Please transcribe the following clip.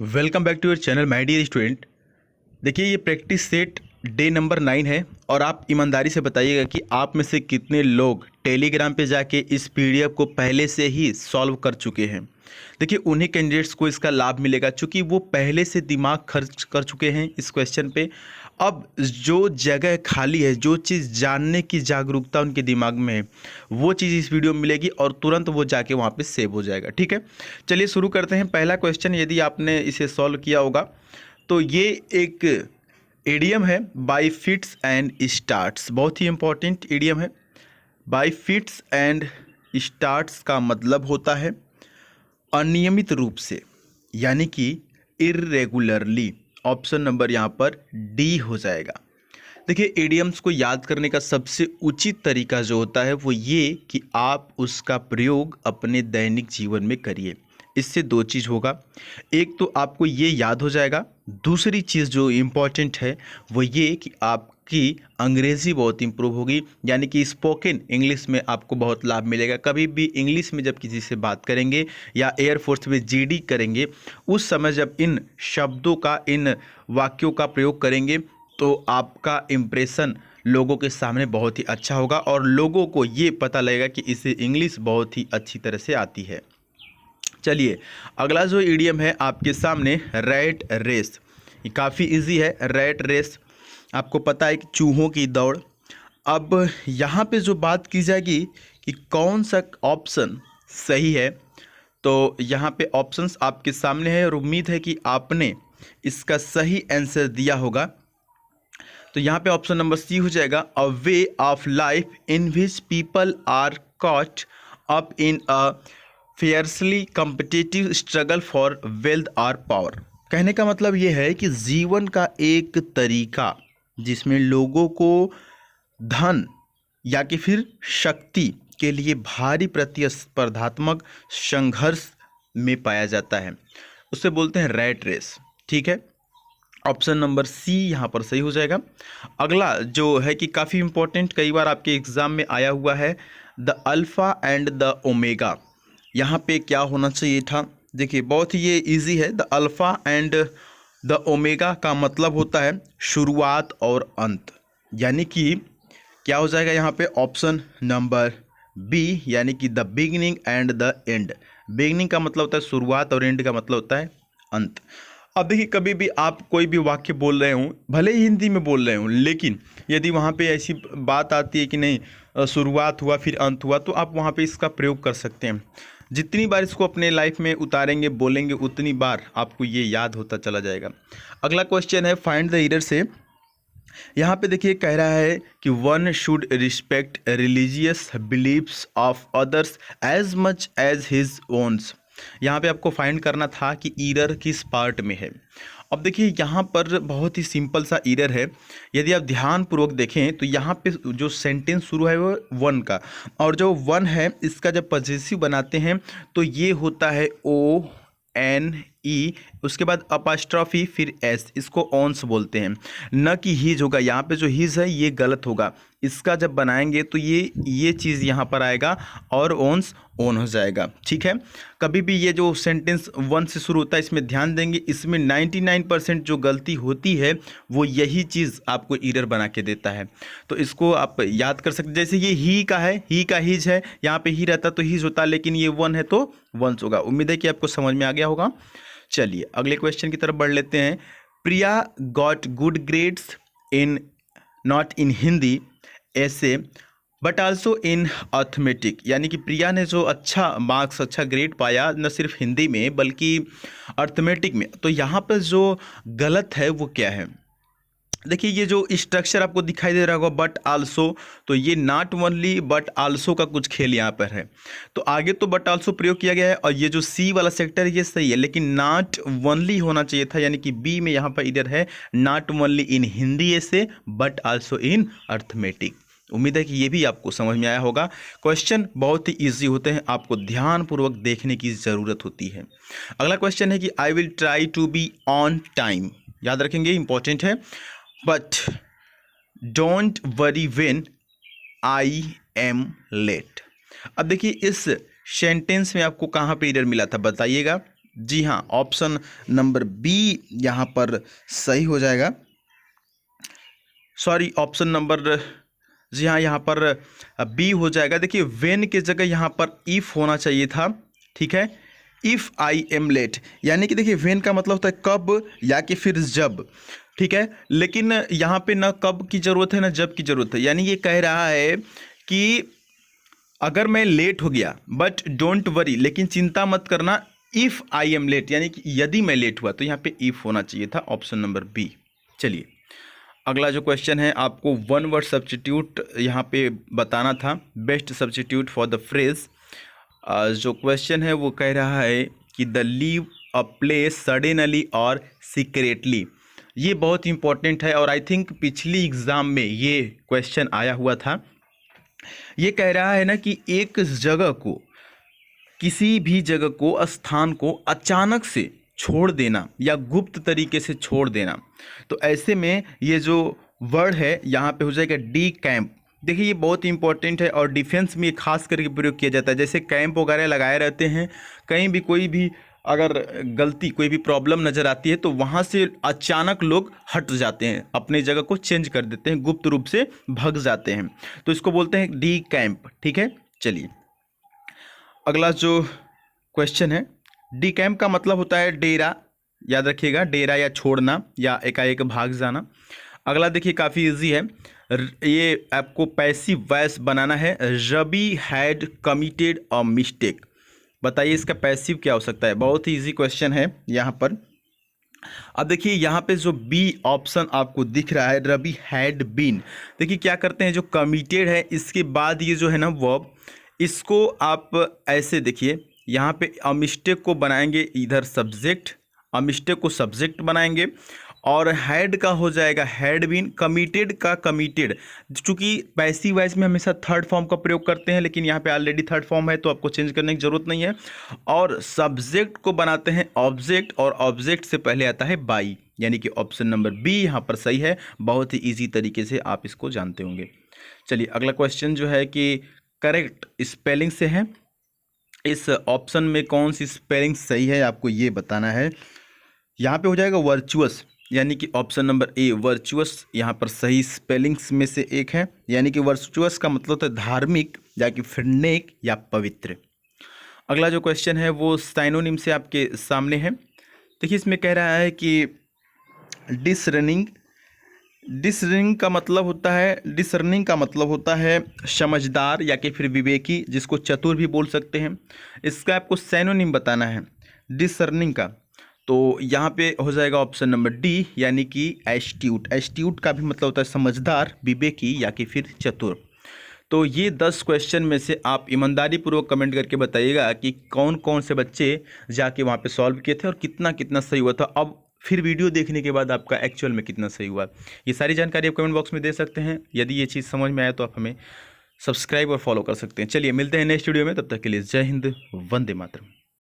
Welcome back to your channel my dear student. देखिए ये practice set day number 9 है और आप ईमानदारी से बताइएगा कि आप में से कितने लोग टेलीग्राम पे जाके इस पीडीएफ को पहले से ही सॉल्व कर चुके हैं। देखिए उन्हीं कैंडिडेट्स को इसका लाभ मिलेगा क्योंकि वो पहले से दिमाग खर्च कर चुके हैं इस क्वेश्चन पे। अब जो जगह खाली है, जो चीज़ जानने की जागरूकता उनके दिमाग में है, वो चीज़ इस वीडियो में मिलेगी और तुरंत वो जाके वहाँ पे सेव हो जाएगा। ठीक है, चलिए शुरू करते हैं। पहला क्वेश्चन यदि आपने इसे सॉल्व किया होगा तो ये एक इडियम है, बाय फिट्स एंड स्टार्ट्स। बहुत ही इंपॉर्टेंट इडियम है। बाय फिट्स एंड स्टार्ट्स का मतलब होता है अनियमित रूप से, यानी कि इर्रेगुलरली। ऑप्शन नंबर यहाँ पर डी हो जाएगा। देखिए इडियम्स को याद करने का सबसे उचित तरीका जो होता है वो ये कि आप उसका प्रयोग अपने दैनिक जीवन में करिए। इससे दो चीज़ होगा, एक तो आपको ये याद हो जाएगा, दूसरी चीज़ जो इम्पॉर्टेंट है वो ये कि आपकी अंग्रेज़ी बहुत इम्प्रूव होगी, यानी कि स्पोकन इंग्लिश में आपको बहुत लाभ मिलेगा। कभी भी इंग्लिश में जब किसी से बात करेंगे या एयरफोर्स में जीडी करेंगे, उस समय जब इन शब्दों का, इन वाक्यों का प्रयोग करेंगे तो आपका इम्प्रेशन लोगों के सामने बहुत ही अच्छा होगा और लोगों को ये पता लगेगा कि इसे इंग्लिश बहुत ही अच्छी तरह से आती है। चलिए अगला जो इडियम है आपके सामने, रैट रेस। ये काफ़ी इजी है। रैट रेस आपको पता है कि चूहों की दौड़। अब यहाँ पे जो बात की जाएगी कि कौन सा ऑप्शन सही है, तो यहाँ पे ऑप्शंस आपके सामने है और उम्मीद है कि आपने इसका सही आंसर दिया होगा। तो यहाँ पे ऑप्शन नंबर सी हो जाएगा, a way of life in which people are caught up in a fiercely competitive struggle for wealth और पावर। कहने का मतलब ये है कि जीवन का एक तरीका जिसमें लोगों को धन या कि फिर शक्ति के लिए भारी प्रतिस्पर्धात्मक संघर्ष में पाया जाता है, उसे बोलते हैं रैट रेस। ठीक है, ऑप्शन नंबर सी यहाँ पर सही हो जाएगा। अगला जो है कि काफ़ी इंपॉर्टेंट, कई बार आपके एग्जाम में आया हुआ है, the alpha and the omega. यहाँ पे क्या होना चाहिए था? देखिए बहुत ही ये इजी है। The alpha and the omega का मतलब होता है शुरुआत और अंत, यानी कि क्या हो जाएगा यहाँ पे ऑप्शन नंबर बी, यानी कि the beginning and the end. Beginning का मतलब होता है शुरुआत और एंड का मतलब होता है अंत। अब देखिए कभी भी आप कोई भी वाक्य बोल रहे हों, भले ही हिंदी में बोल रहे हों, लेकिन यदि वहाँ पे ऐसी बात आती है कि नहीं शुरुआत हुआ फिर अंत हुआ, तो आप वहाँ पे इसका प्रयोग कर सकते हैं। जितनी बार इसको अपने लाइफ में उतारेंगे, बोलेंगे, उतनी बार आपको ये याद होता चला जाएगा। अगला क्वेश्चन है फाइंड द एरर से। यहाँ पे देखिए कह रहा है कि one should respect religious beliefs of others as much as his owns. यहाँ पे आपको फाइंड करना था कि ईरर किस पार्ट में है। अब देखिए यहाँ पर बहुत ही सिंपल सा ईरर है। यदि आप ध्यानपूर्वक देखें तो यहाँ पे जो सेंटेंस शुरू है वो वन का, और जो वन है इसका जब पॉजेसिव बनाते हैं तो ये होता है ओ एन ई, उसके बाद अपास्ट्रॉफी फिर एस, इसको ऑन्स बोलते हैं, न कि हीज होगा। यहाँ पे जो हीज है ये गलत होगा। इसका जब बनाएंगे तो ये चीज़ यहाँ पर आएगा और ऑन्स ऑन हो जाएगा। ठीक है, कभी भी ये जो सेंटेंस वन से शुरू होता है इसमें ध्यान देंगे, इसमें 99% जो गलती होती है वो यही चीज़ आपको एरर बना के देता है। तो इसको आप याद कर सकते, जैसे ये ही का है, ही का हीज है, यहाँ पे ही रहता तो हीज होता, लेकिन ये वन है तो वंस होगा। उम्मीद है कि आपको समझ में आ गया होगा। चलिए अगले क्वेश्चन की तरफ बढ़ लेते हैं। Priya got good grades in, not in Hindi ऐसे बट आल्सो इन अर्थमेटिक, यानी कि प्रिया ने जो अच्छा मार्क्स, अच्छा ग्रेड पाया न सिर्फ हिंदी में बल्कि अर्थमेटिक में। तो यहाँ पर जो गलत है वो क्या है? देखिए ये जो स्ट्रक्चर आपको दिखाई दे रहा होगा बट आल्सो, तो ये नॉट ओनली बट आल्सो का कुछ खेल यहाँ पर है। तो आगे तो बट आल्सो प्रयोग किया गया है और ये जो सी वाला सेक्टर है ये सही है, लेकिन नॉट ओनली होना चाहिए था, यानी कि बी में यहाँ पर इधर है नॉट ओनली इन हिंदी ऐसे बट आल्सो इन अर्थमेटिक। उम्मीद है कि ये भी आपको समझ में आया होगा। क्वेश्चन बहुत ही ईजी होते हैं, आपको ध्यानपूर्वक देखने की ज़रूरत होती है। अगला क्वेश्चन है कि I will try to be on time. याद रखेंगे, इंपॉर्टेंट है। But don't worry when I am late. अब देखिए इस सेंटेंस में आपको कहाँ पे एरर मिला था बताइएगा। जी हाँ, ऑप्शन नंबर बी यहाँ पर सही हो जाएगा। सॉरी, ऑप्शन नंबर, जी हाँ, यहाँ पर बी हो जाएगा। देखिए वेन के जगह यहाँ पर इफ़ होना चाहिए था, ठीक है। इफ़ आई एम लेट, यानी कि देखिए वेन का मतलब होता है कब या कि फिर जब, ठीक है। लेकिन यहाँ पे ना कब की ज़रूरत है ना जब की ज़रूरत है, यानी ये कह रहा है कि अगर मैं लेट हो गया बट डोंट वरी, लेकिन चिंता मत करना, इफ़ आई एम लेट, यानी कि यदि मैं लेट हुआ, तो यहाँ पे इफ़ होना चाहिए था, ऑप्शन नंबर बी। चलिए अगला जो क्वेश्चन है, आपको वन वर्ड सब्स्टिट्यूट यहाँ पे बताना था, best substitute for the phrase. जो क्वेश्चन है वो कह रहा है कि the leave a place suddenly और सीक्रेटली। ये बहुत इंपॉर्टेंट है और आई थिंक पिछली एग्ज़ाम में ये क्वेश्चन आया हुआ था। ये कह रहा है ना कि एक जगह को, किसी भी जगह को, स्थान को अचानक से छोड़ देना या गुप्त तरीके से छोड़ देना। तो ऐसे में ये जो वर्ड है यहाँ पे हो जाएगा डी कैंप। देखिए ये बहुत इंपॉर्टेंट है और डिफेंस में ये खास करके प्रयोग किया जाता है। जैसे कैंप वगैरह लगाए रहते हैं, कहीं भी कोई भी अगर गलती, कोई भी प्रॉब्लम नज़र आती है तो वहाँ से अचानक लोग हट जाते हैं, अपने जगह को चेंज कर देते हैं, गुप्त रूप से भग जाते हैं, तो इसको बोलते हैं डी कैंप, ठीक है। चलिए अगला जो क्वेश्चन है, डी कैंप का मतलब होता है डेरा, याद रखिएगा, डेरा या छोड़ना या एकाएक भाग जाना। अगला देखिए काफ़ी इजी है, ये आपको पैसिव वॉइस बनाना है, Ravi had committed a mistake. बताइए इसका पैसिव क्या हो सकता है, बहुत ही इजी क्वेश्चन है यहाँ पर। अब देखिए यहाँ पे जो बी ऑप्शन आपको दिख रहा है, रवि हैड बीन, देखिए क्या करते हैं, जो कमिटेड है इसके बाद ये जो है ना वर्ब, इसको आप ऐसे देखिए, यहाँ पे अ मिस्टेक को बनाएंगे इधर सब्जेक्ट, अ मिस्टेक को सब्जेक्ट बनाएंगे और हैड का हो जाएगा हैड बीन, कमिटेड का कमिटेड। चूंकि पैसिव वॉइस में हमेशा थर्ड फॉर्म का प्रयोग करते हैं, लेकिन यहाँ पे ऑलरेडी थर्ड फॉर्म है तो आपको चेंज करने की जरूरत नहीं है। और सब्जेक्ट को बनाते हैं ऑब्जेक्ट और ऑब्जेक्ट से पहले आता है बाई, यानी कि ऑप्शन नंबर बी यहाँ पर सही है। बहुत ही ईजी तरीके से आप इसको जानते होंगे। चलिए अगला क्वेश्चन जो है कि करेक्ट स्पेलिंग से है, इस ऑप्शन में कौन सी स्पेलिंग सही है आपको ये बताना है। यहाँ पे हो जाएगा वर्चुअस, यानी कि ऑप्शन नंबर ए वर्चुअस यहाँ पर सही स्पेलिंग्स में से एक है, यानी कि वर्चुअस का मतलब होता है धार्मिक या कि फिर नेक या पवित्र। अगला जो क्वेश्चन है वो साइनोनिम से आपके सामने है। देखिए इसमें कह रहा है कि डिसरनिंग, डिसरनिंग का मतलब होता है, डिसरनिंग का मतलब होता है समझदार या कि फिर विवेकी, जिसको चतुर भी बोल सकते हैं। इसका आपको साइनोनिम बताना है डिसरनिंग का, तो यहाँ पे हो जाएगा ऑप्शन नंबर डी, यानी कि एस्ट्यूट। एस्ट्यूट का भी मतलब होता है समझदार, विवेकी या कि फिर चतुर। तो ये 10 क्वेश्चन में से आप ईमानदारी पूर्वक कमेंट करके बताइएगा कि कौन कौन से बच्चे जाके वहाँ पे सॉल्व किए थे और कितना कितना सही हुआ था। अब फिर वीडियो देखने के बाद आपका एक्चुअल में कितना सही हुआ, ये सारी जानकारी आप कमेंट बॉक्स में दे सकते हैं। यदि ये चीज़ समझ में आए तो आप हमें सब्सक्राइब और फॉलो कर सकते हैं। चलिए मिलते हैं नेक्स्ट वीडियो में, तब तक के लिए जय हिंद, वंदे मातरम।